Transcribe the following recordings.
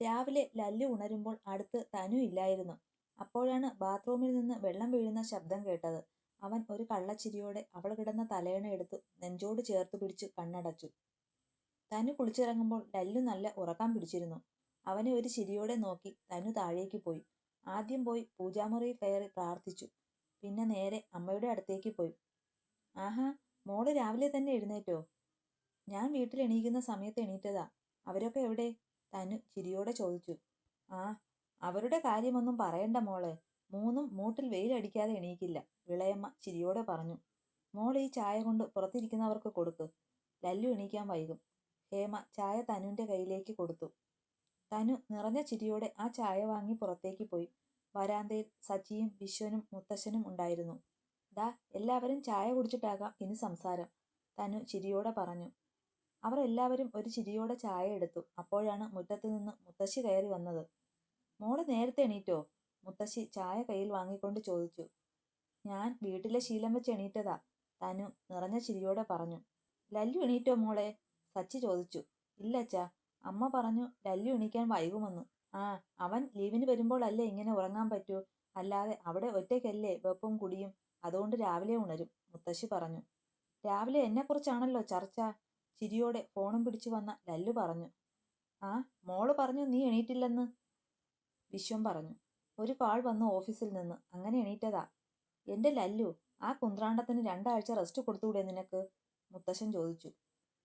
രാവിലെ ലല്ലു ഉണരുമ്പോൾ അടുത്ത് തനു ഇല്ലായിരുന്നു. അപ്പോഴാണ് ബാത്റൂമിൽ നിന്ന് വെള്ളം വീഴുന്ന ശബ്ദം കേട്ടത്. അവൻ ഒരു കള്ളച്ചിരിയോടെ അവൾ കിടന്ന തലയണ എടുത്ത് നെഞ്ചോട് ചേർത്ത് പിടിച്ച് കണ്ണടച്ചു. തനു കുളിച്ചിറങ്ങുമ്പോൾ ലല്ലു നല്ല ഉറക്കം പിടിച്ചിരുന്നു. അവനെ ഒരു ചിരിയോടെ നോക്കി തനു താഴേക്ക് പോയി. ആദ്യം പോയി പൂജാമുറിയിൽ കയറി പ്രാർത്ഥിച്ചു. പിന്നെ നേരെ അമ്മയുടെ അടുത്തേക്ക് പോയി. ആഹാ, മോള് രാവിലെ തന്നെ എഴുന്നേറ്റോ? ഞാൻ വീട്ടിൽ എണീക്കുന്ന സമയത്ത് എണീറ്റതാ. അവരൊക്കെ എവിടെ? തനു ചിരിയോടെ ചോദിച്ചു. ആ, അവരുടെ കാര്യമൊന്നും പറയണ്ട മോളെ. മൂന്നും മൂട്ടിൽ വെയിലടിക്കാതെ എണീക്കില്ല, ഇളയമ്മ ചിരിയോടെ പറഞ്ഞു. മോൾ ഈ ചായ കൊണ്ട് പുറത്തിരിക്കുന്നവർക്ക് കൊടുക്ക്. ലല്ലു എണീക്കാൻ വൈകും. ഹേമ ചായ തനുവിന്റെ കയ്യിലേക്ക് കൊടുത്തു. തനു നിറഞ്ഞ ചിരിയോടെ ആ ചായ വാങ്ങി പുറത്തേക്ക് പോയി. വരാന്തയിൽ സച്ചിയും വിശ്വനും മുത്തശ്ശനും ഉണ്ടായിരുന്നു. ദാ, എല്ലാവരും ചായ കുടിച്ചിട്ടാകാം ഇനി സംസാരം, തനു ചിരിയോടെ പറഞ്ഞു. അവർ എല്ലാവരും ഒരു ചിരിയോടെ ചായ എടുത്തു. അപ്പോഴാണ് മുറ്റത്ത് നിന്ന് മുത്തശ്ശി കയറി വന്നത്. മോള് നേരത്തെ എണീറ്റോ? മുത്തശ്ശി ചായ കയ്യിൽ വാങ്ങിക്കൊണ്ട് ചോദിച്ചു. ഞാൻ വീട്ടിലെ ശീലം വെച്ച് എണീറ്റതാ, തനു നിറഞ്ഞ ചിരിയോടെ പറഞ്ഞു. ലല്ലു എണീറ്റോ മോളെ? സച്ചി ചോദിച്ചു. ഇല്ല അച്ഛാ, അമ്മ പറഞ്ഞു ലല്ലു എണീക്കാൻ വൈകുമെന്ന്. ആ, അവൻ ലീവിന് വരുമ്പോൾ അല്ലേ ഇങ്ങനെ ഉറങ്ങാൻ പറ്റൂ, അല്ലാതെ അവിടെ ഒറ്റയ്ക്കല്ലേ വെപ്പും കുടിയും, അതുകൊണ്ട് രാവിലെ ഉണരും, മുത്തശ്ശി പറഞ്ഞു. രാവിലെ എന്നെക്കുറിച്ചാണല്ലോ ചർച്ച, ചിരിയോടെ ഫോണും പിടിച്ചു വന്ന ലല്ലു പറഞ്ഞു. ആ, മോള് പറഞ്ഞു നീ എണീറ്റില്ലെന്ന്, വിശ്വം പറഞ്ഞു. ഒരു കാൾ വന്നു ഓഫീസിൽ നിന്ന്, അങ്ങനെ എണീറ്റതാ. എന്റെ ലല്ലു, ആ കുന്ത്രാണ്ടത്തിന് 2 ആഴ്ച റെസ്റ്റ് കൊടുത്തുകൂടെ നിനക്ക്, മുത്തശ്ശൻ ചോദിച്ചു.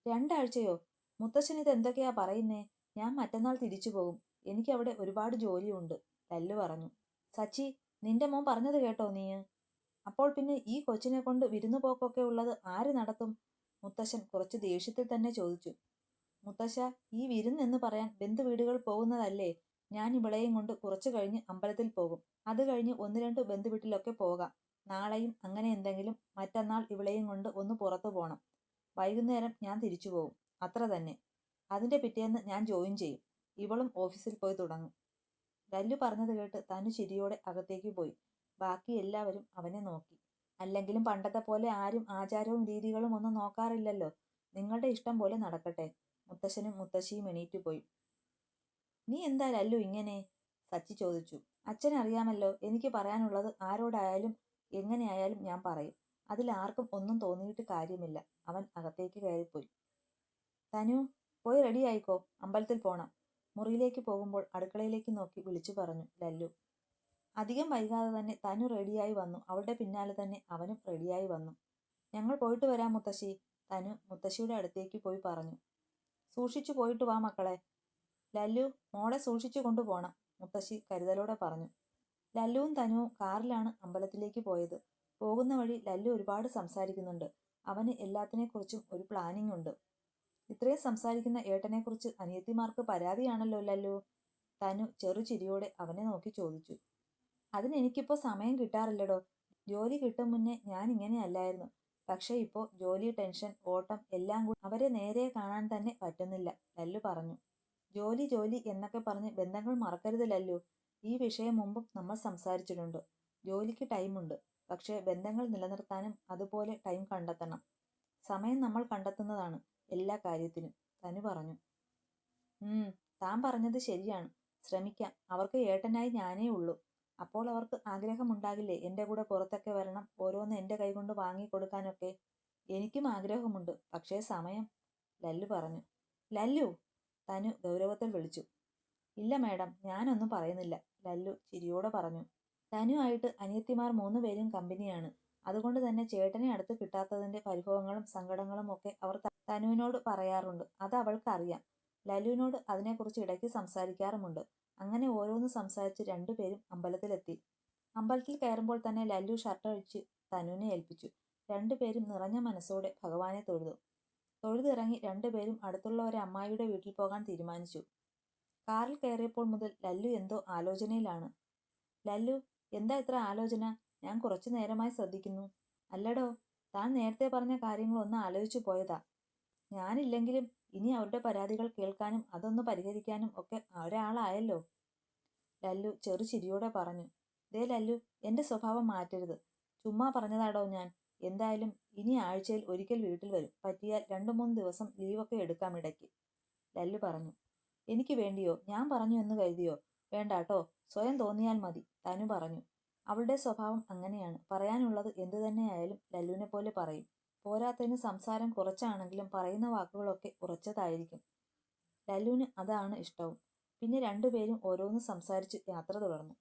2 ആഴ്ചയോ? മുത്തശ്ശൻ ഇത് എന്തൊക്കെയാ പറയുന്നേ? ഞാൻ മറ്റന്നാൾ തിരിച്ചു പോകും, എനിക്കവിടെ ഒരുപാട് ജോലിയുണ്ട്, ലല്ലു പറഞ്ഞു. സച്ചി, നിന്റെ മോൻ പറഞ്ഞത് കേട്ടോ നീ? അപ്പോൾ പിന്നെ ഈ കൊച്ചിനെ കൊണ്ട് വിരുന്നുപോക്കൊക്കെ ഉള്ളത് ആര് നടത്തും, മുത്തശ്ശൻ കുറച്ച് ദേഷ്യത്തിൽ തന്നെ ചോദിച്ചു. മുത്തശ്ശ, ഈ വിരുന്നെന്ന് പറയാൻ ബന്ധുവീടുകൾ പോകുന്നതല്ലേ. ഞാൻ ഇവളെയും കൊണ്ട് കുറച്ചു കഴിഞ്ഞ് അമ്പലത്തിൽ പോകും. അത് കഴിഞ്ഞ് 1-2 ബന്ധുവീട്ടിലൊക്കെ പോകാം. നാളെയും അങ്ങനെ എന്തെങ്കിലും. മറ്റന്നാൾ ഇവളെയും കൊണ്ട് ഒന്ന് പുറത്തു പോണം. വൈകുന്നേരം ഞാൻ തിരിച്ചു പോകും, അത്ര തന്നെ. അതിന്റെ പിറ്റേന്ന് ഞാൻ ജോയിൻ ചെയ്യും. ഇവളും ഓഫീസിൽ പോയി തുടങ്ങും. ലല്ലു പറഞ്ഞത് കേട്ട് തനു ചിരിയോടെ അകത്തേക്ക് പോയി. ബാക്കി എല്ലാവരും അവനെ നോക്കി. അല്ലെങ്കിലും പണ്ടത്തെ പോലെ ആരും ആചാരവും രീതികളും ഒന്നും നോക്കാറില്ലല്ലോ. നിങ്ങളുടെ ഇഷ്ടം പോലെ നടക്കട്ടെ, മുത്തശ്ശനും മുത്തശ്ശിയും എണീറ്റ് പോയി. നീ എന്താ ലല്ലു ഇങ്ങനെ, സച്ചി ചോദിച്ചു. അച്ഛനറിയാമല്ലോ, എനിക്ക് പറയാനുള്ളത് ആരോടായാലും എങ്ങനെയായാലും ഞാൻ പറയും. അതിൽ ആർക്കും ഒന്നും തോന്നിയിട്ട് കാര്യമില്ല, അവൻ അകത്തേക്ക് കയറിപ്പോയി. തനു, പോയി റെഡി ആയിക്കോ, അമ്പലത്തിൽ പോണം, മുറിയിലേക്ക് പോകുമ്പോൾ അടുക്കളയിലേക്ക് നോക്കി വിളിച്ചു പറഞ്ഞു ലല്ലു. അധികം വൈകാതെ തന്നെ തനു റെഡിയായി വന്നു. അവളുടെ പിന്നാലെ തന്നെ അവനും റെഡിയായി വന്നു. ഞങ്ങൾ പോയിട്ട് വരാം മുത്തശ്ശി, തനു മുത്തശ്ശിയുടെ അടുത്തേക്ക് പോയി പറഞ്ഞു. സൂക്ഷിച്ചു പോയിട്ട് വാ മക്കളെ. ലല്ലു, മോളെ സൂക്ഷിച്ചു കൊണ്ടുപോകണം, മുത്തശ്ശി കരുതലോടെ പറഞ്ഞു. ലല്ലുവും തനുവും കാറിലാണ് അമ്പലത്തിലേക്ക് പോയത്. പോകുന്ന വഴി ലല്ലു ഒരുപാട് സംസാരിക്കുന്നുണ്ട്. അവന് എല്ലാത്തിനെക്കുറിച്ചും ഒരു പ്ലാനിംഗ് ഉണ്ട്. ഇത്രയും സംസാരിക്കുന്ന ഏട്ടനെക്കുറിച്ച് അനിയത്തിമാർക്ക് പരാതിയാണല്ലോ ലല്ലു, തനു ചെറുചിരിയോടെ അവനെ നോക്കി ചോദിച്ചു. അതിനെനിക്കിപ്പോൾ സമയം കിട്ടാറില്ലടോ. ജോലി കിട്ടും മുന്നേ ഞാൻ ഇങ്ങനെ അല്ലായിരുന്നു. പക്ഷേ ഇപ്പോൾ ജോലി, ടെൻഷൻ, ഓട്ടം എല്ലാം കൂടി അവരെ നേരെ കാണാൻ തന്നെ പറ്റുന്നില്ല, ലല്ലു പറഞ്ഞു. ജോലി ജോലി എന്നൊക്കെ പറഞ്ഞ് ബന്ധങ്ങൾ മറക്കരുത് ലല്ലു. ഈ വിഷയം മുമ്പും നമ്മൾ സംസാരിച്ചിട്ടുണ്ട്. ജോലിക്ക് ടൈമുണ്ട്, പക്ഷേ ബന്ധങ്ങൾ നിലനിർത്താനും അതുപോലെ ടൈം കണ്ടെത്തണം. സമയം നമ്മൾ കണ്ടെത്തുന്നതാണ് എല്ലാ കാര്യത്തിനും, തനു പറഞ്ഞു. താൻ പറഞ്ഞത് ശരിയാണ്. ശ്രമിക്കാം. അവർക്ക് ഏട്ടനായി ഞാനേ ഉള്ളൂ. അപ്പോൾ അവർക്ക് ആഗ്രഹമുണ്ടാകില്ലേ എൻ്റെ കൂടെ പുറത്തൊക്കെ വരണം, ഓരോന്ന് എൻ്റെ കൈകൊണ്ട് വാങ്ങിക്കൊടുക്കാനൊക്കെ. എനിക്കും ആഗ്രഹമുണ്ട്, പക്ഷേ സമയം, ലല്ലു പറഞ്ഞു. ലല്ലു, തനു ഗൗരവത്തിൽ വിളിച്ചു. ഇല്ല മേഡം, ഞാനൊന്നും പറയുന്നില്ല, ലല്ലു ചിരിയോടെ പറഞ്ഞു. തനു ആയിട്ട് അനിയത്തിമാർ 3 പേരും കമ്പനിയാണ്. അതുകൊണ്ട് തന്നെ ചേട്ടനെ അടുത്ത് കിട്ടാത്തതിന്റെ പരിഭവങ്ങളും സങ്കടങ്ങളും ഒക്കെ അവർ തനുവിനോട് പറയാറുണ്ട്. അത് അവൾക്കറിയാം. ലല്ലുവിനോട് അതിനെക്കുറിച്ച് ഇടയ്ക്ക് സംസാരിക്കാറുമുണ്ട്. അങ്ങനെ ഓരോന്ന് സംസാരിച്ച് 2 പേരും അമ്പലത്തിലെത്തി. അമ്പലത്തിൽ കയറുമ്പോൾ തന്നെ ലല്ലു ഷർട്ട് അഴിച്ച് തനുവിനെ ഏൽപ്പിച്ചു. 2 പേരും നിറഞ്ഞ മനസ്സോടെ ഭഗവാനെ തൊഴുതു. തൊഴുതിറങ്ങി 2 പേരും അടുത്തുള്ള ഒരു അമ്മായിയുടെ വീട്ടിൽ പോകാൻ തീരുമാനിച്ചു. കാറിൽ കയറിയപ്പോൾ മുതൽ ലല്ലു എന്തോ ആലോചനയിലാണ്. ലല്ലു, എന്താ ഇത്ര ആലോചന? ഞാൻ കുറച്ചു നേരമായി ശ്രദ്ധിക്കുന്നു. അല്ലടോ, താൻ നേരത്തെ പറഞ്ഞ കാര്യങ്ങളൊന്ന് ആലോചിച്ചു പോയതാ. ഞാനില്ലെങ്കിലും ഇനി അവരുടെ പരാതികൾ കേൾക്കാനും അതൊന്ന് പരിഹരിക്കാനും ഒക്കെ ഒരാളായല്ലോ, ലല്ലു ചെറുചിരിയോടെ പറഞ്ഞു. ദേ ലല്ലു, എന്റെ സ്വഭാവം മാറ്റരുത്. ചുമ്മാ പറഞ്ഞതാടോ ഞാൻ. എന്തായാലും ഇനി ആഴ്ചയിൽ ഒരിക്കൽ വീട്ടിൽ വരും. പറ്റിയാൽ 2-3 ദിവസം ലീവൊക്കെ എടുക്കാം ഇടയ്ക്ക്, ലല്ലു പറഞ്ഞു. എനിക്ക് വേണ്ടിയോ? ഞാൻ പറഞ്ഞു എന്ന് കരുതിയോ? വേണ്ടാട്ടോ, സ്വയം തോന്നിയാൽ മതി, തനു പറഞ്ഞു. അവളുടെ സ്വഭാവം അങ്ങനെയാണ്. പറയാനുള്ളത് എന്തു തന്നെയായാലും ലല്ലുവിനെ പോലെ പറയും. പോരാത്തതിന് സംസാരം കുറച്ചാണെങ്കിലും പറയുന്ന വാക്കുകളൊക്കെ ഉറച്ചതായിരിക്കും. ലല്ലുവിന് അതാണ് ഇഷ്ടവും. പിന്നെ രണ്ടുപേരും ഓരോന്ന് സംസാരിച്ച് യാത്ര തുടർന്നു.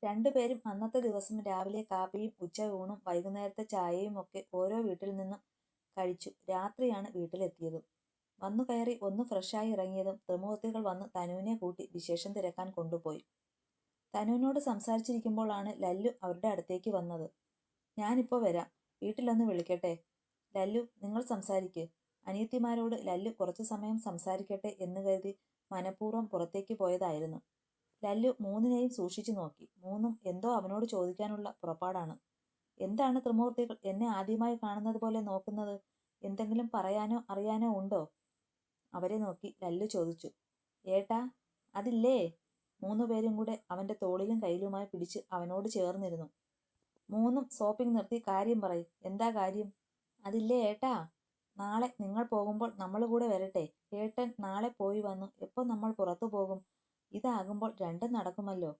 രണ്ടുപേരും അന്നത്തെ ദിവസം രാവിലെ കാപ്പിയും ഉച്ചയൂണും വൈകുന്നേരത്തെ ചായയും ഒക്കെ ഓരോ വീട്ടിൽ നിന്നും കഴിച്ചു. രാത്രിയാണ് വീട്ടിലെത്തിയത്. വന്നു കയറി ഒന്ന് ഫ്രഷായി ഇറങ്ങിയതും ത്രിമൂർത്തികൾ വന്ന് തനുവിനെ കൂട്ടി വിശേഷം തിരക്കാൻ കൊണ്ടുപോയി. തനുവിനോട് സംസാരിച്ചിരിക്കുമ്പോഴാണ് ലല്ലു അവരുടെ അടുത്തേക്ക് വന്നത്. ഞാനിപ്പോൾ വരാം, വീട്ടിലൊന്ന് വിളിക്കട്ടെ. ലല്ലു, നിങ്ങൾ സംസാരിക്ക്. അനിയത്തിമാരോട് ലല്ലു കുറച്ചു സമയം സംസാരിക്കട്ടെ എന്ന് കരുതി മനഃപൂർവ്വം പുറത്തേക്ക് പോയതായിരുന്നു. ലല്ലു മൂന്നിനെയും സൂക്ഷിച്ചു നോക്കി. മൂന്നും എന്തോ അവനോട് ചോദിക്കാനുള്ള പുറപ്പാടാണ്. എന്താണ് ത്രിമൂർത്തികൾ എന്നെ ആദ്യമായി കാണുന്നത് പോലെ നോക്കുന്നത്? എന്തെങ്കിലും പറയാനോ അറിയാനോ ഉണ്ടോ? അവരെ നോക്കി ലല്ലു ചോദിച്ചു. ഏട്ടാ, അതില്ലേ? മൂന്നുപേരും കൂടെ അവന്റെ തോളിലും കയ്യിലുമായി പിടിച്ച് അവനോട് ചേർന്നിരുന്നു. മൂന്നും സോപ്പിംഗ് നിർത്തി കാര്യം പറയും. എന്താ കാര്യം? അതില്ലേ ഏട്ടാ, നാളെ നിങ്ങൾ പോകുമ്പോൾ നമ്മൾ കൂടെ വരട്ടെ. ഏട്ടൻ നാളെ പോയി വന്നു എപ്പോൾ നമ്മൾ പുറത്തു പോകും? ഇതാകുമ്പോൾ രണ്ടും നടക്കുമല്ലോ,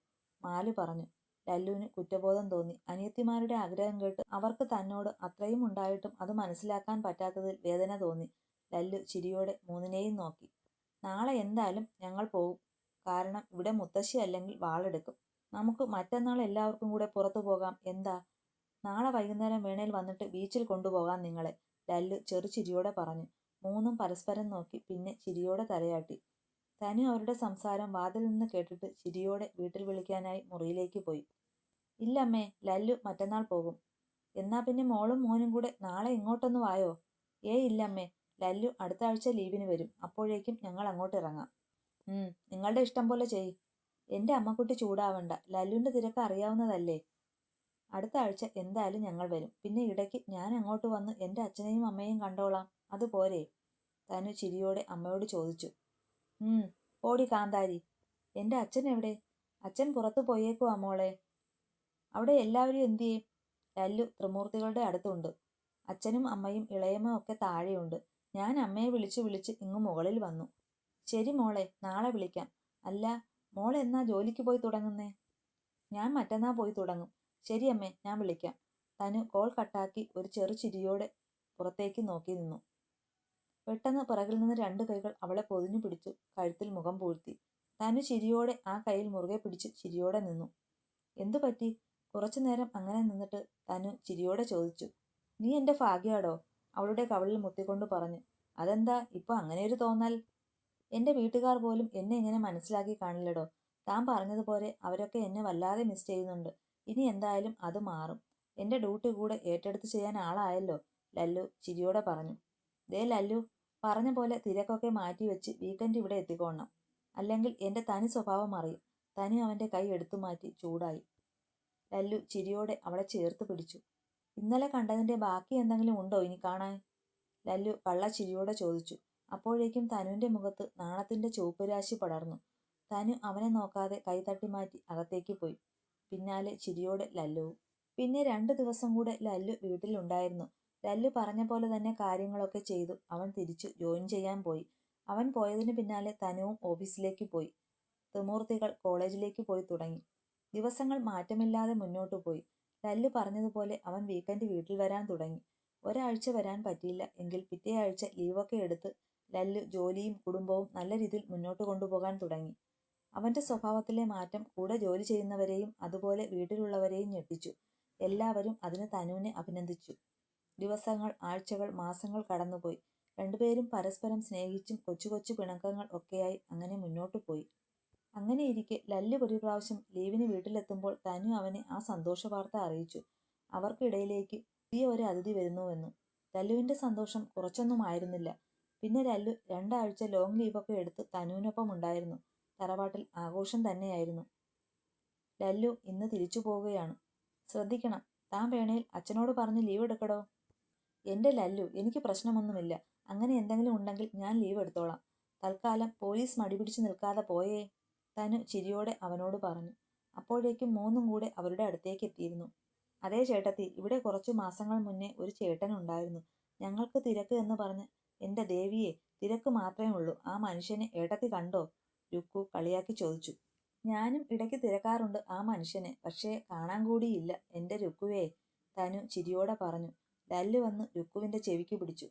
മാലു പറഞ്ഞു. ലല്ലുവിന് കുറ്റബോധം തോന്നി. അനിയത്തിമാരുടെ ആഗ്രഹം കേട്ട് അവർക്ക് തന്നോട് അത്രയും ഉണ്ടായിട്ടും അത് മനസ്സിലാക്കാൻ പറ്റാത്തതിൽ വേദന തോന്നി. ലല്ലു ചിരിയോടെ മൂന്നിനെയും നോക്കി. നാളെ എന്തായാലും ഞങ്ങൾ പോകും. കാരണം ഇവിടെ മുത്തശ്ശി അല്ലെങ്കിൽ വാളെടുക്കും. നമുക്ക് മറ്റന്നാൾ എല്ലാവർക്കും കൂടെ പുറത്തു പോകാം. എന്താ? നാളെ വൈകുന്നേരം വേണേൽ വന്നിട്ട് ബീച്ചിൽ കൊണ്ടുപോകാം നിങ്ങളെ, ലല്ലു ചെറുചിരിയോടെ പറഞ്ഞു. മൂന്നും പരസ്പരം നോക്കി. പിന്നെ ചിരിയോടെ തലയാട്ടി. തനു അവരുടെ സംസാരം വാതിൽ നിന്ന് കേട്ടിട്ട് ചിരിയോടെ വീട്ടിൽ വിളിക്കാനായി മുറിയിലേക്ക് പോയി. ഇല്ലമ്മേ, ലല്ലു മറ്റന്നാൾ പോകും. എന്നാ പിന്നെ മോളും മോനും കൂടെ നാളെ ഇങ്ങോട്ടൊന്ന് വായോ? ഇല്ലമ്മേ, ലല്ലു അടുത്ത ആഴ്ച ലീവിന് വരും. അപ്പോഴേക്കും ഞങ്ങൾ അങ്ങോട്ട് ഇറങ്ങാം. നിങ്ങളുടെ ഇഷ്ടം പോലെ ചെയ്. എൻ്റെ അമ്മക്കുട്ടി ചൂടാവണ്ട, ലല്ലുവിൻ്റെ തിരക്ക് അറിയാവുന്നതല്ലേ. അടുത്ത ആഴ്ച എന്തായാലും ഞങ്ങൾ വരും. പിന്നെ ഇടയ്ക്ക് ഞാൻ അങ്ങോട്ട് വന്ന് എൻ്റെ അച്ഛനെയും അമ്മയെയും കണ്ടോളാം. അതുപോരെ? തനു ചിരിയോടെ അമ്മയോട് ചോദിച്ചു. ഓടി കാന്താരി. എൻ്റെ അച്ഛൻ എവിടെ? അച്ഛൻ പുറത്തു പോയേക്കുവാ മോളെ. അവിടെ എല്ലാവരും എന്തിയേ? ലല്ലു ത്രിമൂർത്തികളുടെ അടുത്തുണ്ട്. അച്ഛനും അമ്മയും ഇളയമ്മ ഒക്കെ താഴെയുണ്ട്. ഞാൻ അമ്മയെ വിളിച്ച് വിളിച്ച് ഇങ്ങ് മുകളിൽ വന്നു. ശരി മോളെ, നാളെ വിളിക്കാം. അല്ല, മോൾ എന്നാ ജോലിക്ക് പോയി തുടങ്ങുന്നേ? ഞാൻ മറ്റന്നാ പോയി തുടങ്ങും. ശരി അമ്മേ, ഞാൻ വിളിക്കാം. തനു കോൾ കട്ടാക്കി ഒരു ചെറു ചിരിയോടെ പുറത്തേക്ക് നോക്കി നിന്നു. പെട്ടെന്ന് പിറകിൽ നിന്ന് രണ്ട് കൈകൾ അവളെ പൊതിഞ്ഞു പിടിച്ചു കഴുത്തിൽ മുഖം പൂഴ്ത്തി. തനു ചിരിയോടെ ആ കൈയിൽ മുറുകെ പിടിച്ച് ചിരിയോടെ നിന്നു. എന്തു പറ്റി? കുറച്ചു നേരം അങ്ങനെ നിന്നിട്ട് തനു ചിരിയോടെ ചോദിച്ചു. നീ എൻ്റെ ഭാഗ്യാടോ, അവളുടെ കവളിൽ മുത്തിക്കൊണ്ട് പറഞ്ഞു. അതെന്താ ഇപ്പൊ അങ്ങനെയൊരു തോന്നൽ? എൻ്റെ വീട്ടുകാർ പോലും എന്നെ ഇങ്ങനെ മനസ്സിലാക്കി കാണില്ലടോ. താൻ പറഞ്ഞതുപോലെ അവരൊക്കെ എന്നെ വല്ലാതെ മിസ് ചെയ്യുന്നുണ്ട്. ഇനി എന്തായാലും അത് മാറും. എൻ്റെ ഡ്യൂട്ടി കൂടെ ഏറ്റെടുത്ത് ചെയ്യാൻ ആളായല്ലോ, ലല്ലു ചിരിയോടെ പറഞ്ഞു. ദേ ലല്ലു, പറഞ്ഞ പോലെ തിരക്കൊക്കെ മാറ്റിവെച്ച് വീക്കെൻഡ് ഇവിടെ എത്തിക്കോണം. അല്ലെങ്കിൽ എൻ്റെ തനി സ്വഭാവം അറിയും. തനി അവൻ്റെ കൈ എടുത്തു മാറ്റി ചൂടായി. ലല്ലു ചിരിയോടെ അവളെ ചേർത്ത് പിടിച്ചു. ഇന്നലെ കണ്ടതിൻ്റെ ബാക്കി എന്തെങ്കിലും ഉണ്ടോ ഇനി കാണാൻ? ലല്ലു കള്ളച്ചിരിയോടെ ചോദിച്ചു. അപ്പോഴേക്കും തനുവിൻ്റെ മുഖത്ത് നാണത്തിൻ്റെ ചുവപ്പുരാശി പടർന്നു. തനു അവനെ നോക്കാതെ കൈ തട്ടി മാറ്റി അകത്തേക്ക് പോയി. പിന്നാലെ ചിരിയോടെ ലല്ലുവും. പിന്നെ 2 ദിവസം കൂടെ ലല്ലു വീട്ടിലുണ്ടായിരുന്നു. ലല്ലു പറഞ്ഞ പോലെ തന്നെ കാര്യങ്ങളൊക്കെ ചെയ്തു അവൻ തിരിച്ചു ജോയിൻ ചെയ്യാൻ പോയി. അവൻ പോയതിന് പിന്നാലെ തനുവും ഓഫീസിലേക്ക് പോയി. ത്രിമൂർത്തികൾ കോളേജിലേക്ക് പോയി തുടങ്ങി. ദിവസങ്ങൾ മാറ്റമില്ലാതെ മുന്നോട്ടു പോയി. ലല്ലു പറഞ്ഞതുപോലെ അവൻ വീക്കെൻഡ് വീട്ടിൽ വരാൻ തുടങ്ങി. ഒരാഴ്ച വരാൻ പറ്റിയില്ല എങ്കിൽ പിറ്റേ ആഴ്ച ലീവൊക്കെ എടുത്ത് ലല്ലു ജോലിയും കുടുംബവും നല്ല രീതിയിൽ മുന്നോട്ട് കൊണ്ടുപോകാൻ തുടങ്ങി. അവന്റെ സ്വഭാവത്തിലെ മാറ്റം കൂടെ ജോലി ചെയ്യുന്നവരെയും അതുപോലെ വീട്ടിലുള്ളവരെയും ഞെട്ടിച്ചു. എല്ലാവരും അതിന് തനുവിനെ അഭിനന്ദിച്ചു. ദിവസങ്ങൾ, ആഴ്ചകൾ, മാസങ്ങൾ കടന്നുപോയി. രണ്ടുപേരും പരസ്പരം സ്നേഹിച്ചും കൊച്ചു കൊച്ചു പിണക്കങ്ങൾ ഒക്കെയായി അങ്ങനെ മുന്നോട്ടു പോയി. അങ്ങനെയിരിക്കെ ലല്ലു ഒരു പ്രാവശ്യം ലീവിന് വീട്ടിലെത്തുമ്പോൾ തനു അവനെ ആ സന്തോഷ വാർത്ത അറിയിച്ചു. അവർക്കിടയിലേക്ക് പുതിയ ഒരു അതിഥി വരുന്നുവെന്ന്. ലല്ലുവിന്റെ സന്തോഷം കുറച്ചൊന്നും ആയിരുന്നില്ല. പിന്നെ ലല്ലു 2 ആഴ്ച ലോങ് ലീവൊക്കെ എടുത്ത് തനുവിനൊപ്പം ഉണ്ടായിരുന്നു. തറവാട്ടിൽ ആഘോഷം തന്നെയായിരുന്നു. ലല്ലു ഇന്ന് തിരിച്ചു പോവുകയാണ്. ശ്രദ്ധിക്കണം, താൻ വേണേൽ അച്ഛനോട് പറഞ്ഞ് ലീവ് എടുക്കടോ. എൻ്റെ ലല്ലു, എനിക്ക് പ്രശ്നമൊന്നുമില്ല. അങ്ങനെ എന്തെങ്കിലും ഉണ്ടെങ്കിൽ ഞാൻ ലീവ് എടുത്തോളാം. തൽക്കാലം പോലീസ് മടിപിടിച്ച് നിൽക്കാതെ പോയേ, തനു ചിരിയോടെ അവനോട് പറഞ്ഞു. അപ്പോഴേക്കും മൂന്നും കൂടെ അവരുടെ അടുത്തേക്ക് എത്തിയിരുന്നു. അതേ ചേട്ടത്തി, ഇവിടെ കുറച്ചു മാസങ്ങൾ മുന്നേ ഒരു ചേട്ടനുണ്ടായിരുന്നു. ഞങ്ങൾക്ക് തിരക്ക് എന്ന് പറഞ്ഞ് എൻ്റെ ദേവിയെ, തിരക്ക് മാത്രമേ ഉള്ളൂ. ആ മനുഷ്യനെ ഏട്ടത്തി കണ്ടോ? രുക്കു കളിയാക്കി ചോദിച്ചു. ഞാനും ഇടയ്ക്ക് തിരക്കാറുണ്ട് ആ മനുഷ്യനെ, പക്ഷേ കാണാൻ കൂടിയില്ല എൻ്റെ രുക്കുവേ, തനു ചിരിയോടെ പറഞ്ഞു. ലല്ലു വന്ന് രുക്കുവിൻ്റെ ചെവിക്ക് പിടിച്ചു.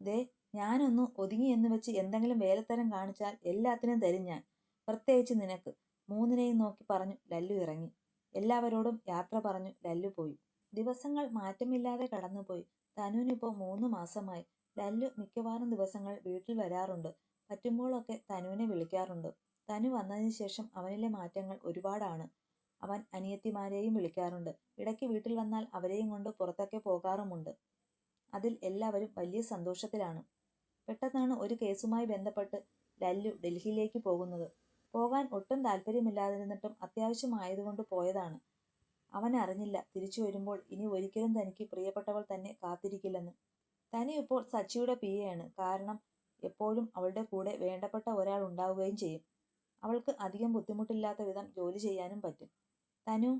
ദേ, ഞാനൊന്ന് ഒതുങ്ങിയെന്ന് വെച്ച് എന്തെങ്കിലും വേലത്തരം കാണിച്ചാൽ എല്ലാത്തിനും തരും ഞാൻ, പ്രത്യേകിച്ച് നിനക്ക്, മൂന്നിനെയും നോക്കി പറഞ്ഞു ലല്ലു ഇറങ്ങി. എല്ലാവരോടും യാത്ര പറഞ്ഞു ലല്ലു പോയി. ദിവസങ്ങൾ മാറ്റമില്ലാതെ കടന്നുപോയി. തനുവിനിപ്പോൾ 3 മാസമായി. ലല്ലു മിക്കവാറും ദിവസങ്ങൾ വീട്ടിൽ വരാറുണ്ട്. പറ്റുമ്പോഴൊക്കെ തനുവിനെ വിളിക്കാറുണ്ട്. തനു വന്നതിന് ശേഷം അവനിലെ മാറ്റങ്ങൾ ഒരുപാടാണ്. അവൻ അനിയത്തിമാരെയും വിളിക്കാറുണ്ട്. ഇടയ്ക്ക് വീട്ടിൽ വന്നാൽ അവരെയും കൊണ്ട് പുറത്തൊക്കെ പോകാറുമുണ്ട്. അതിൽ എല്ലാവരും വലിയ സന്തോഷത്തിലാണ്. പെട്ടെന്നാണ് ഒരു കേസുമായി ബന്ധപ്പെട്ട് ലല്ലു ഡൽഹിയിലേക്ക് പോകുന്നത്. പോകാൻ ഒട്ടും താല്പര്യമില്ലാതിരുന്നിട്ടും അത്യാവശ്യമായതുകൊണ്ട് പോയതാണ്. അവൻ അറിഞ്ഞില്ല തിരിച്ചു വരുമ്പോൾ ഇനി ഒരിക്കലും തനിക്ക് പ്രിയപ്പെട്ടവൾ തന്നെ കാത്തിരിക്കില്ലെന്ന്. തനി ഇപ്പോൾ സച്ചിയുടെ പിയെയാണ്. കാരണം എപ്പോഴും അവളുടെ കൂടെ വേണ്ടപ്പെട്ട ഒരാൾ ഉണ്ടാവുകയും ചെയ്യും. അവൾക്ക് അധികം ബുദ്ധിമുട്ടില്ലാത്ത വിധം ജോലി ചെയ്യാനും പറ്റും. തനു,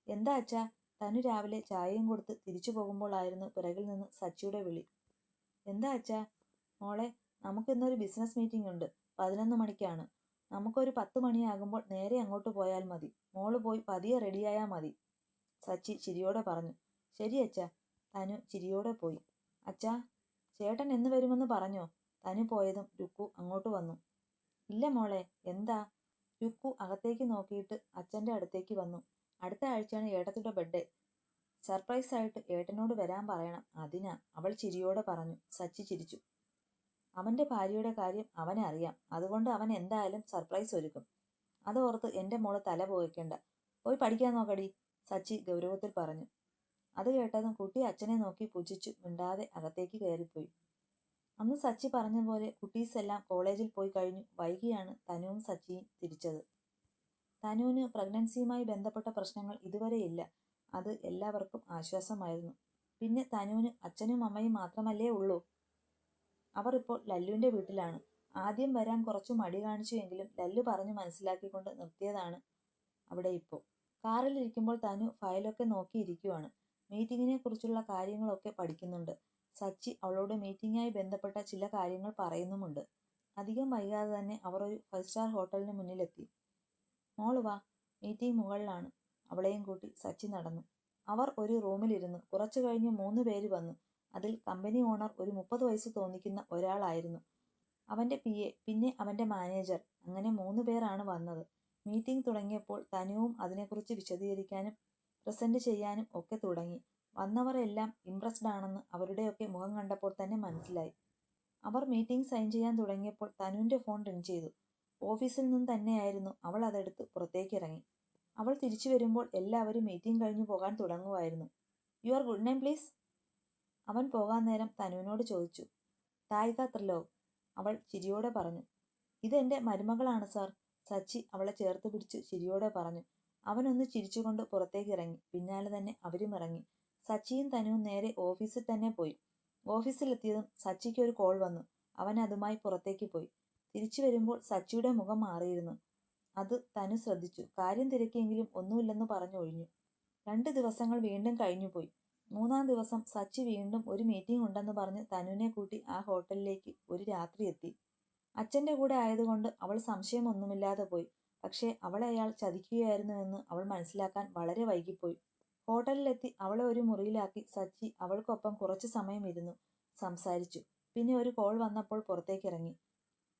എന്താ അച്ഛാ? തനു രാവിലെ ചായയും കൊടുത്ത് തിരിച്ചു പോകുമ്പോഴായിരുന്നു പിറകിൽ നിന്ന് സച്ചിയുടെ വിളി. എന്താ അച്ഛാ? മോളെ, നമുക്കിന്നൊരു ബിസിനസ് മീറ്റിംഗ് ഉണ്ട്. 11 മണിക്കാണ്. നമുക്കൊരു 10 മണിയാകുമ്പോൾ നേരെ അങ്ങോട്ട് പോയാൽ മതി. മോള് പോയി പതിയെ റെഡിയായാൽ മതി, സച്ചി ചിരിയോടെ പറഞ്ഞു. ശരി അച്ഛാ. തനു ചിരിയോടെ പോയി. അച്ഛാ, ചേട്ടൻ എന്ന് വരുമെന്ന് പറഞ്ഞോ? തനു പോയതും രുക്കു അങ്ങോട്ട് വന്നു. ഇല്ല മോളെ. എന്താ? രുക്കു അകത്തേക്ക് നോക്കിയിട്ട് അച്ഛൻ്റെ അടുത്തേക്ക് വന്നു. അടുത്ത ആഴ്ചയാണ് ഏട്ടത്തിയുടെ ബർത്ത്ഡേ. സർപ്രൈസ് ആയിട്ട് ഏട്ടനോട് വരാൻ പറയണം, അതിനാ, അവൾ ചിരിയോടെ പറഞ്ഞു. സച്ചി ചിരിച്ചു. അവൻ്റെ ഭാര്യയുടെ കാര്യം അവനെ അറിയാം. അതുകൊണ്ട് അവൻ എന്തായാലും സർപ്രൈസ് ഒരുക്കും. അതോർത്ത് എൻ്റെ മോള് തല പോയിക്കണ്ട. പോയി പഠിക്കാൻ നോക്കടി, സച്ചി ഗൗരവത്തിൽ പറഞ്ഞു. അത് കേട്ടതും കുട്ടി അച്ഛനെ നോക്കി പുച്ഛിച്ചു മിണ്ടാതെ അകത്തേക്ക് കയറിപ്പോയി. അന്ന് സച്ചി പറഞ്ഞ പോലെ കുട്ടീസ് എല്ലാം കോളേജിൽ പോയി കഴിഞ്ഞു. വൈകിയാണ് തനുവും സച്ചിയും തിരിച്ചത്. തനുവിന് പ്രഗ്നൻസിയുമായി ബന്ധപ്പെട്ട പ്രശ്നങ്ങൾ ഇതുവരെയില്ല. അത് എല്ലാവർക്കും ആശ്വാസമായിരുന്നു. പിന്നെ തനുവിന് അച്ഛനും അമ്മയും മാത്രമല്ലേ ഉള്ളൂ. അവർ ഇപ്പോൾ ലല്ലുവിൻ്റെ വീട്ടിലാണ്. ആദ്യം വരാൻ കുറച്ചു മടി കാണിച്ചുവെങ്കിലും ലല്ലു പറഞ്ഞു മനസ്സിലാക്കിക്കൊണ്ട് നിർത്തിയതാണ് അവിടെ ഇപ്പോൾ. കാറിലിരിക്കുമ്പോൾ തനു ഫയലൊക്കെ നോക്കിയിരിക്കുവാണ്. മീറ്റിങ്ങിനെ കുറിച്ചുള്ള കാര്യങ്ങളൊക്കെ പഠിക്കുന്നുണ്ട്. സച്ചി അവളോട് മീറ്റിംഗുമായി ബന്ധപ്പെട്ട ചില കാര്യങ്ങൾ പറയുന്നുമുണ്ട്. അധികം വൈകാതെ തന്നെ അവർ ഒരു 5 സ്റ്റാർ ഹോട്ടലിന് മുന്നിലെത്തി. മോള് വാ, മീറ്റിംഗ് മുകളിലാണ്. അവളെയും കൂട്ടി സച്ചി നടന്നു. അവർ ഒരു റൂമിലിരുന്നു. കുറച്ചു കഴിഞ്ഞ് 3 പേര് വന്നു. അതിൽ കമ്പനി ഓണർ ഒരു 30 വയസ്സ് തോന്നിക്കുന്ന ഒരാളായിരുന്നു. അവൻ്റെ PA, പിന്നെ അവൻ്റെ മാനേജർ, അങ്ങനെ 3 പേരാണ് വന്നത്. മീറ്റിംഗ് തുടങ്ങിയപ്പോൾ തനുവും അതിനെക്കുറിച്ച് വിശദീകരിക്കാനും പ്രസന്റ് ചെയ്യാനും ഒക്കെ തുടങ്ങി. വന്നവർ എല്ലാം ഇംപ്രസ്ഡ് ആണെന്ന് അവരുടെയൊക്കെ മുഖം കണ്ടപ്പോൾ തന്നെ മനസ്സിലായി. അവർ മീറ്റിംഗ് സൈൻ ചെയ്യാൻ തുടങ്ങിയപ്പോൾ തനുവിൻ്റെ ഫോൺ റിങ് ചെയ്തു. ഓഫീസിൽ നിന്ന് തന്നെയായിരുന്നു. അവൾ അതെടുത്ത് പുറത്തേക്ക് ഇറങ്ങി. അവൾ തിരിച്ചു വരുമ്പോൾ എല്ലാവരും മീറ്റിംഗ് കഴിഞ്ഞു പോകാൻ തുടങ്ങുമായിരുന്നു. യുവർ ഗുഡ് നെയിം പ്ലീസ്, അവൻ പോകാൻ നേരം തനുവിനോട് ചോദിച്ചു. തായിക ത്രിലോക്, അവൾ ചിരിയോടെ പറഞ്ഞു. ഇതെൻ്റെ മരുമകളാണ് സാർ, സച്ചി അവളെ ചേർത്ത് പിടിച്ച് ചിരിയോടെ പറഞ്ഞു. അവനൊന്ന് ചിരിച്ചുകൊണ്ട് പുറത്തേക്ക് ഇറങ്ങി. പിന്നാലെ തന്നെ അവരും ഇറങ്ങി. സച്ചിയും തനുവും നേരെ ഓഫീസിൽ തന്നെ പോയി. ഓഫീസിലെത്തിയതും സച്ചിക്ക് ഒരു കോൾ വന്നു. അവൻ അതുമായി പുറത്തേക്ക് പോയി. തിരിച്ചു വരുമ്പോൾ സച്ചിയുടെ മുഖം മാറിയിരുന്നു. അത് തനു ശ്രദ്ധിച്ചു. കാര്യം തിരക്കിയെങ്കിലും ഒന്നുമില്ലെന്ന് പറഞ്ഞൊഴിഞ്ഞു. 2 ദിവസങ്ങൾ വീണ്ടും കഴിഞ്ഞുപോയി. 3-ാം ദിവസം സച്ചി വീണ്ടും ഒരു മീറ്റിംഗ് ഉണ്ടെന്ന് പറഞ്ഞ് തനുവിനെ കൂട്ടി ആ ഹോട്ടലിലേക്ക് ഒരു രാത്രി എത്തി. അച്ഛൻ്റെ കൂടെ ആയതുകൊണ്ട് അവൾ സംശയമൊന്നുമില്ലാതെ പോയി. പക്ഷേ അവളെ അയാൾ ചതിക്കുകയായിരുന്നുവെന്ന് അവൾ മനസ്സിലാക്കാൻ വളരെ വൈകിപ്പോയി. ഹോട്ടലിലെത്തി അവളെ ഒരു മുറിയിലാക്കി സച്ചി അവൾക്കൊപ്പം കുറച്ചു സമയം ഇരുന്നു സംസാരിച്ചു. പിന്നെ ഒരു കോൾ വന്നപ്പോൾ പുറത്തേക്കിറങ്ങി.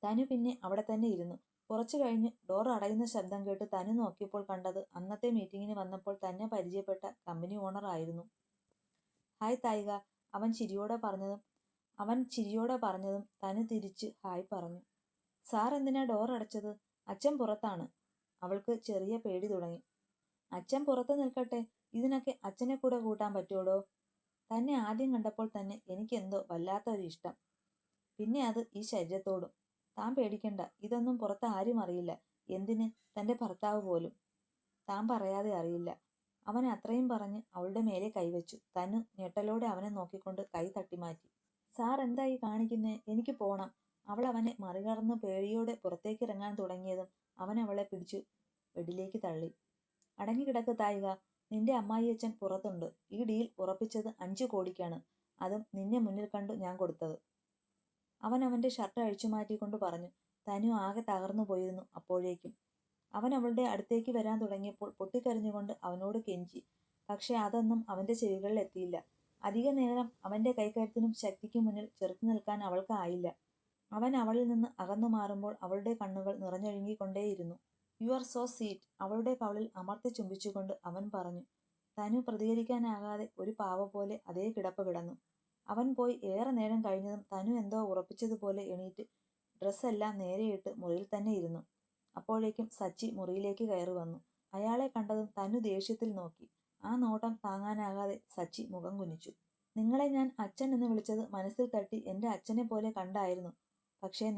തനു പിന്നെ അവിടെ തന്നെ ഇരുന്നു. കുറച്ചു കഴിഞ്ഞ് ഡോർ അടയുന്ന ശബ്ദം കേട്ട് തനു നോക്കിയപ്പോൾ കണ്ടത് അന്നത്തെ മീറ്റിങ്ങിന് വന്നപ്പോൾ തന്നെ പരിചയപ്പെട്ട കമ്പനി ഓണർ ആയിരുന്നു. ഹായ് തായിക, അവൻ ചിരിയോടെ പറഞ്ഞതും തനു തിരിച്ച് ഹായ് പറഞ്ഞു. സാർ എന്തിനാ ഡോർ അടച്ചത്? അച്ഛൻ പുറത്താണ്. അവൾക്ക് ചെറിയ പേടി തുടങ്ങി. അച്ഛൻ പുറത്ത് നിൽക്കട്ടെ, ഇതിനൊക്കെ അച്ഛനെ കൂടെ കൂട്ടാൻ പറ്റുമോടോ? തന്നെ ആദ്യം കണ്ടപ്പോൾ തന്നെ എനിക്കെന്തോ വല്ലാത്ത ഒരു ഇഷ്ടം. പിന്നെ അത് ഈ ശരീരത്തോടും. താൻ പേടിക്കണ്ട, ഇതൊന്നും പുറത്ത് ആരും അറിയില്ല. എന്തിന്, തൻ്റെ ഭർത്താവ് പോലും. താൻ പറയാതെ അറിയില്ല. അവൻ അത്രയും പറഞ്ഞ് അവളുടെ മേലെ കൈവച്ചു. തനു ഞെട്ടലോടെ അവനെ നോക്കിക്കൊണ്ട് കൈ തട്ടിമാറ്റി. സാർ എന്തായി കാണിക്കുന്നേ? എനിക്ക് പോണം. അവൾ അവനെ മറികടന്ന് പേടിയോടെ പുറത്തേക്കിറങ്ങാൻ തുടങ്ങിയതും അവൻ അവളെ പിടിച്ചു ബെഡിലേക്ക് തള്ളി. അടങ്ങിക്കിടക്ക് തായിക, നിന്റെ അമ്മായിയച്ഛൻ പുറത്തുണ്ട്. ഈ ഡീൽ ഉറപ്പിച്ചത് 5 കോടിക്കാണ്. അതും നിന്നെ മുന്നിൽ കണ്ടു ഞാൻ കൊടുത്തത്. അവൻ അവൻ്റെ ഷർട്ട് അഴിച്ചു മാറ്റിക്കൊണ്ട് പറഞ്ഞു. തനു ആകെ തകർന്നു പോയിരുന്നു അപ്പോഴേക്കും. അവൻ അവളുടെ അടുത്തേക്ക് വരാൻ തുടങ്ങിയപ്പോൾ പൊട്ടിക്കരഞ്ഞുകൊണ്ട് അവനോട് കെഞ്ചി. പക്ഷെ അതൊന്നും അവൻ്റെ ചെവികളിൽ എത്തിയില്ല. അധിക നേരം അവൻ്റെ കൈക്കരുത്തിനും ശക്തിക്കും മുന്നിൽ ചെറുത്തു നിൽക്കാൻ അവൾക്ക് ആയില്ല. അവൻ അവളിൽ നിന്ന് അകന്നു മാറുമ്പോൾ അവളുടെ കണ്ണുകൾ നിറഞ്ഞൊഴുകിക്കൊണ്ടേയിരുന്നു. യു ആർ സോ സ്വീറ്റ്, അവളുടെ കവിളിൽ അമർത്തി ചുംബിച്ചുകൊണ്ട് അവൻ പറഞ്ഞു. തനു പ്രതികരിക്കാനാകാതെ ഒരു പാവ പോലെ അതേ കിടപ്പ് കിടന്നു. അവൻ പോയി ഏറെ നേരം കഴിഞ്ഞതും തനു എന്തോ ഉറപ്പിച്ചതുപോലെ എണീറ്റ് ഡ്രസ്സെല്ലാം നേരെയിട്ട് മുറിയിൽ തന്നെ ഇരുന്നു. അപ്പോഴേക്കും സച്ചി മുറിയിലേക്ക് കയറി വന്നു. അയാളെ കണ്ടതും തനു ദേഷ്യത്തിൽ നോക്കി. ആ നോട്ടം താങ്ങാനാകാതെ സച്ചി മുഖം കുനിച്ചു. നിങ്ങളെ ഞാൻ അച്ഛൻ എന്ന് വിളിച്ചത് മനസ്സിൽ തട്ടി എൻ്റെ അച്ഛനെ പോലെ കണ്ടായിരുന്നു. പക്ഷേ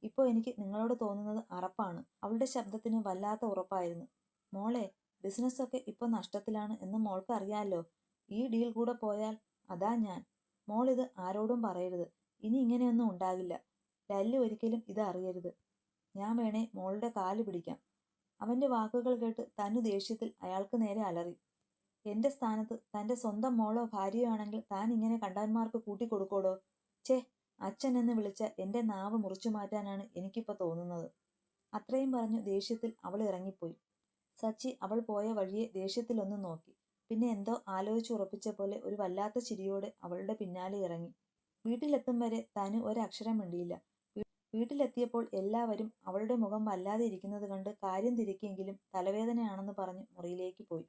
ഇപ്പോൾ എനിക്ക് നിങ്ങളോട് തോന്നുന്നത് അറപ്പാണ്. അവളുടെ ശബ്ദത്തിന് വല്ലാത്ത ഉറപ്പായിരുന്നു. മോളെ, ബിസിനസ്സൊക്കെ ഇപ്പോൾ നഷ്ടത്തിലാണ് എന്ന് മോൾക്ക് അറിയാലോ. ഈ ഡീൽ കൂടെ പോയാൽ അതാ ഞാൻ. മോളിത് ആരോടും പറയരുത്. ഇനി ഇങ്ങനെയൊന്നും ഉണ്ടാകില്ല. ലല്ലി ഒരിക്കലും ഇത് അറിയരുത്. ഞാൻ വേണേ മോളുടെ കാല് പിടിക്കാം. അവൻ്റെ വാക്കുകൾ കേട്ട് തനു ദേഷ്യത്തിൽ അയാൾക്ക് നേരെ അലറി. എൻ്റെ സ്ഥാനത്ത് തൻ്റെ സ്വന്തം മോളോ ഭാര്യയോ ആണെങ്കിൽ താൻ ഇങ്ങനെ കണ്ടവന്മാർക്ക് കൂട്ടിക്കൊടുക്കോടോ? ഛേ, അച്ഛൻ എന്ന് വിളിച്ച എൻ്റെ നാവ് മുറിച്ചു മാറ്റാനാണ് എനിക്കിപ്പോൾ തോന്നുന്നത്. അത്രയും പറഞ്ഞു ദേഷ്യത്തിൽ അവൾ ഇറങ്ങിപ്പോയി. സച്ചി അവൾ പോയ വഴിയെ ദേഷ്യത്തിലൊന്ന് നോക്കി. പിന്നെ എന്തോ ആലോചിച്ചുറപ്പിച്ച പോലെ ഒരു വല്ലാത്ത ചിരിയോടെ അവളുടെ പിന്നാലെ ഇറങ്ങി. വീട്ടിലെത്തും വരെ തനു ഒരക്ഷരം മിണ്ടിയില്ല. വീട്ടിലെത്തിയപ്പോൾ എല്ലാവരും അവളുടെ മുഖം വല്ലാതെ ഇരിക്കുന്നത് കണ്ട് കാര്യം തിരക്കിയെങ്കിലും തലവേദനയാണെന്ന് പറഞ്ഞ് മുറിയിലേക്ക് പോയി.